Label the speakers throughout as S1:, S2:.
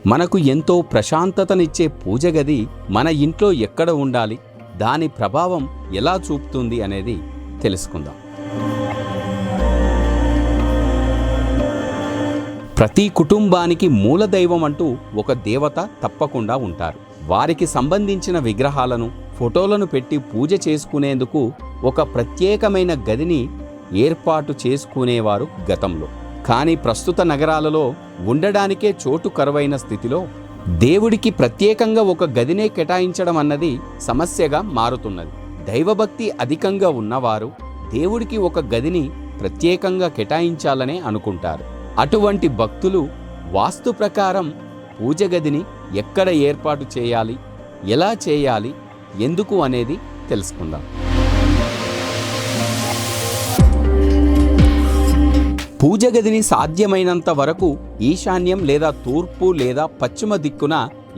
S1: మనకు ఎంతో ప్రశాంతతనిచ్చే పూజ గది మన ఇంట్లో ఎక్కడ ఉండాలి, దాని ప్రభావం ఎలా చూపుతుంది అనేది తెలుసుకుందాం. ప్రతి కుటుంబానికి మూలదైవం అంటూ ఒక దేవత తప్పకుండా ఉంటారు. వారికి సంబంధించిన విగ్రహాలను, ఫోటోలను పెట్టి పూజ చేసుకునేందుకు ఒక ప్రత్యేకమైన గదిని ఏర్పాటు చేసుకునేవారు గతంలో. కానీ ప్రస్తుత నగరాలలో ఉండడానికే చోటు కరువైన స్థితిలో దేవుడికి ప్రత్యేకంగా ఒక గదినే కేటాయించడం అన్నది సమస్యగా మారుతున్నది. దైవభక్తి అధికంగా ఉన్నవారు దేవుడికి ఒక గదిని ప్రత్యేకంగా కేటాయించాలనే అనుకుంటారు. అటువంటి భక్తులు వాస్తు ప్రకారం పూజ గదిని ఎక్కడ ఏర్పాటు చేయాలి, ఎలా చేయాలి, ఎందుకు అనేది తెలుసుకుందాం. పూజ గదిని సాధ్యమైనంత వరకు ఈశాన్యం లేదా తూర్పు లేదా పశ్చిమ దిక్కున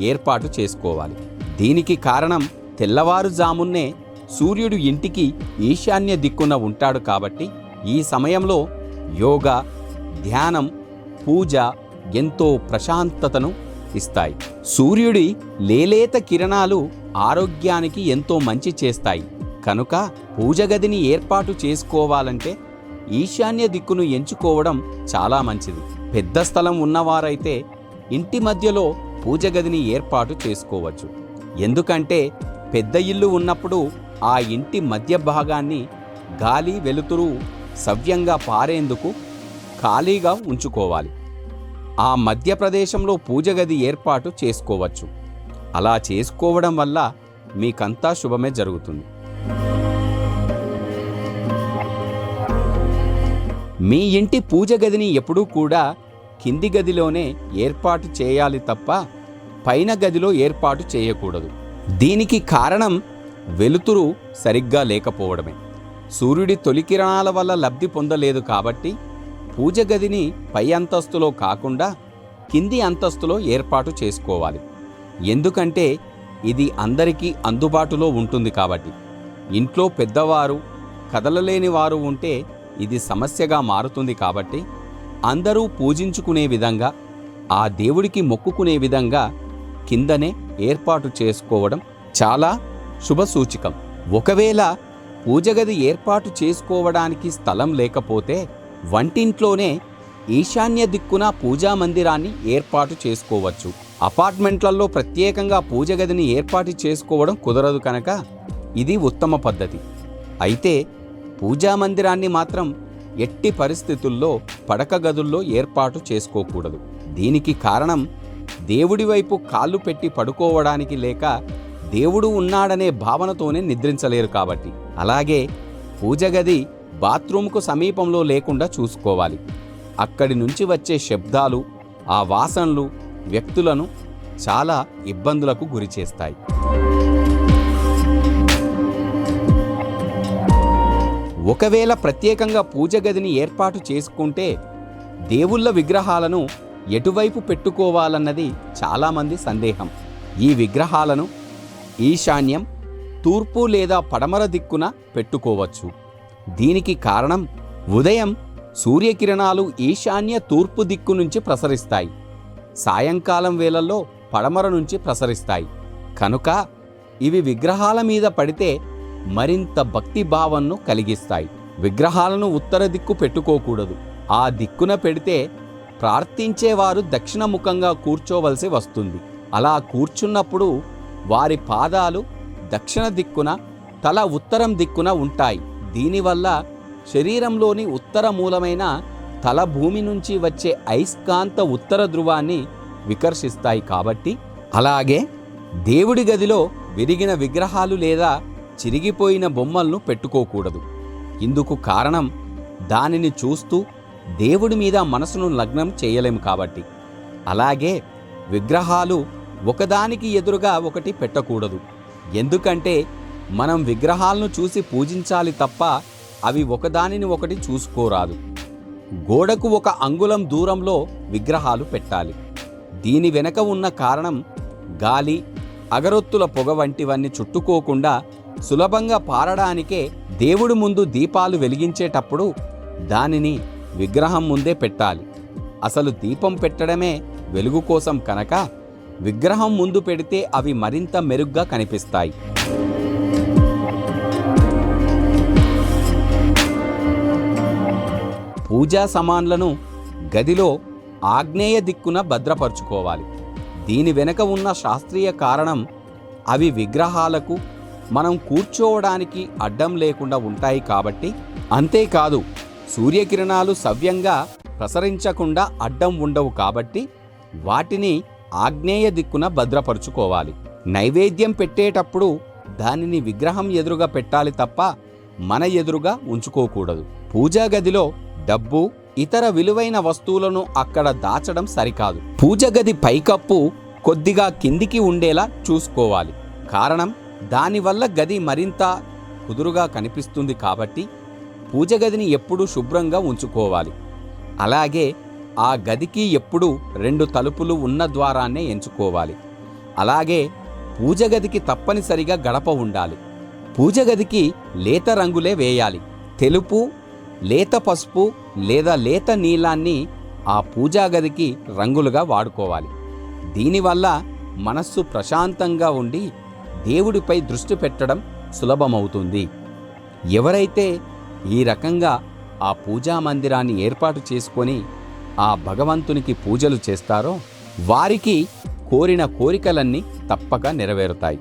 S1: ఏర్పాటు చేసుకోవాలి. దీనికి కారణం తెల్లవారుజామున్నే సూర్యుడు ఇంటికి ఈశాన్య దిక్కున ఉంటాడు కాబట్టి ఈ సమయంలో యోగా, ధ్యానం, పూజ ఎంతో ప్రశాంతతను ఇస్తాయి. సూర్యుడి లేలేత కిరణాలు ఆరోగ్యానికి ఎంతో మంచి చేస్తాయి. కనుక పూజ గదిని ఏర్పాటు చేసుకోవాలంటే ఈశాన్య దిక్కును ఎంచుకోవడం చాలా మంచిది. పెద్ద స్థలం ఉన్నవారైతే ఇంటి మధ్యలో పూజ గదిని ఏర్పాటు చేసుకోవచ్చు. ఎందుకంటే పెద్ద ఇల్లు ఉన్నప్పుడు ఆ ఇంటి మధ్య భాగాన్ని గాలి, వెలుతురు సవ్యంగా పారేందుకు ఖాళీగా ఉంచుకోవాలి. ఆ మధ్య ప్రదేశంలో పూజ గది ఏర్పాటు చేసుకోవచ్చు. అలా చేసుకోవడం వల్ల మీకంతా శుభమే జరుగుతుంది. మీ ఇంటి పూజ గదిని ఎప్పుడూ కూడా కింది గదిలోనే ఏర్పాటు చేయాలి తప్ప పైన గదిలో ఏర్పాటు చేయకూడదు. దీనికి కారణం వెలుతురు సరిగ్గా లేకపోవడమే. సూర్యుడి తొలి కిరణాల వల్ల లబ్ధి పొందలేదు కాబట్టి పూజ గదిని పై అంతస్తులో కాకుండా కింది అంతస్తులో ఏర్పాటు చేసుకోవాలి. ఎందుకంటే ఇది అందరికీ అందుబాటులో ఉంటుంది కాబట్టి. ఇంట్లో పెద్దవారు, కదలలేని వారు ఉంటే ఇది సమస్యగా మారుతుంది కాబట్టి అందరూ పూజించుకునే విధంగా, ఆ దేవుడికి మొక్కుకునే విధంగా కిందనే ఏర్పాటు చేసుకోవడం చాలా శుభసూచకం. ఒకవేళ పూజగది ఏర్పాటు చేసుకోవడానికి స్థలం లేకపోతే వంటింట్లోనే ఈశాన్య దిక్కున పూజా మందిరాన్ని ఏర్పాటు చేసుకోవచ్చు. అపార్ట్మెంట్లలో ప్రత్యేకంగా పూజ గదిని ఏర్పాటు చేసుకోవడం కుదరదు కనుక ఇది ఉత్తమ పద్ధతి. అయితే పూజా మందిరాన్ని మాత్రం ఎట్టి పరిస్థితుల్లో పడక గదుల్లో ఏర్పాటు చేసుకోకూడదు. దీనికి కారణం దేవుడి వైపు కాళ్ళు పెట్టి పడుకోవడానికి లేక దేవుడు ఉన్నాడనే భావనతోనే నిద్రించలేరు కాబట్టి. అలాగే పూజ గది బాత్రూంకు సమీపంలో లేకుండా చూసుకోవాలి. అక్కడి నుంచి వచ్చే శబ్దాలు, ఆ వాసనలు వ్యక్తులను చాలా ఇబ్బందులకు గురిచేస్తాయి. ఒకవేళ ప్రత్యేకంగా పూజ గదిని ఏర్పాటు చేసుకుంటే దేవుళ్ళ విగ్రహాలను ఎటువైపు పెట్టుకోవాలన్నది చాలామంది సందేహం. ఈ విగ్రహాలను ఈశాన్యం, తూర్పు లేదా పడమర దిక్కున పెట్టుకోవచ్చు. దీనికి కారణం ఉదయం సూర్యకిరణాలు ఈశాన్య, తూర్పు దిక్కు నుంచి ప్రసరిస్తాయి. సాయంకాలం వేళల్లో పడమర నుంచి ప్రసరిస్తాయి. కనుక ఇవి విగ్రహాల మీద పడితే మరింత భక్తి భావనను కలిగిస్తాయి. విగ్రహాలను ఉత్తర దిక్కు పెట్టుకోకూడదు. ఆ దిక్కున పెడితే ప్రార్థించేవారు దక్షిణముఖంగా కూర్చోవలసి వస్తుంది. అలా కూర్చున్నప్పుడు వారి పాదాలు దక్షిణ దిక్కున, తల ఉత్తరం దిక్కున ఉంటాయి. దీనివల్ల శరీరంలోని ఉత్తర మూలమైన తల భూమి నుంచి వచ్చే అయస్కాంత ఉత్తర ధ్రువాన్ని వికర్షిస్తాయి కాబట్టి. అలాగే దేవుడి గదిలో విరిగిన విగ్రహాలు లేదా చిరిగిపోయిన బొమ్మలను పెట్టుకోకూడదు. ఇందుకు కారణం దానిని చూస్తూ దేవుడి మీద మనసును లగ్నం చేయలేము కాబట్టి. అలాగే విగ్రహాలు ఒకదానికి ఎదురుగా ఒకటి పెట్టకూడదు. ఎందుకంటే మనం విగ్రహాలను చూసి పూజించాలి తప్ప అవి ఒకదానిని ఒకటి చూసుకోరాదు. గోడకు 1 అంగుళం దూరంలో విగ్రహాలు పెట్టాలి. దీని వెనక ఉన్న కారణం గాలి, అగరొత్తుల పొగ వంటివన్నీ చుట్టుకోకుండా సులభంగా పారడానికే దేవుడి ముందు దీపాలు వెలిగించేటప్పుడు దానిని విగ్రహం ముందే పెట్టాలి. అసలు దీపం పెట్టడమే వెలుగు కోసం కనుక విగ్రహం ముందు పెడితే అవి మరింత మెరుగ్గా కనిపిస్తాయి. పూజా సామాన్లను గదిలో ఆగ్నేయ దిక్కున భద్రపరుచుకోవాలి. దీని వెనుక ఉన్న శాస్త్రీయ కారణం అవి విగ్రహాలకు మనం కూర్చోవడానికి అడ్డం లేకుండా ఉంటాయి కాబట్టి. అంతేకాదు సూర్యకిరణాలు సవ్యంగా ప్రసరించకుండా అడ్డం ఉండవు కాబట్టి వాటిని ఆగ్నేయ దిక్కున భద్రపరుచుకోవాలి. నైవేద్యం పెట్టేటప్పుడు దానిని విగ్రహం ఎదురుగా పెట్టాలి తప్ప మన ఎదురుగా ఉంచుకోకూడదు. పూజా గదిలో డబ్బు, ఇతర విలువైన వస్తువులను అక్కడ దాచడం సరికాదు. పూజ గది పైకప్పు కొద్దిగా కిందికి ఉండేలా చూసుకోవాలి. కారణం దానివల్ల గది మరింత కుదురుగా కనిపిస్తుంది కాబట్టి పూజ గదిని ఎప్పుడూ శుభ్రంగా ఉంచుకోవాలి. అలాగే ఆ గదికి ఎప్పుడూ 2 తలుపులు ఉన్న ద్వారాన్నే ఎంచుకోవాలి. అలాగే పూజ గదికి తప్పనిసరిగా గడప ఉండాలి. పూజ గదికి లేత రంగులే వేయాలి. తెలుపు, లేత పసుపు లేదా లేత నీలాన్ని ఆ పూజా గదికి రంగులుగా వాడుకోవాలి. దీనివల్ల మనస్సు ప్రశాంతంగా ఉండి దేవుడిపై దృష్టి పెట్టడం సులభమవుతుంది. ఎవరైతే ఈ రకంగా ఆ పూజా మందిరాన్ని ఏర్పాటు చేసుకొని ఆ భగవంతునికి పూజలు చేస్తారో వారికి కోరిన కోరికలన్నీ తప్పక నెరవేరుతాయి.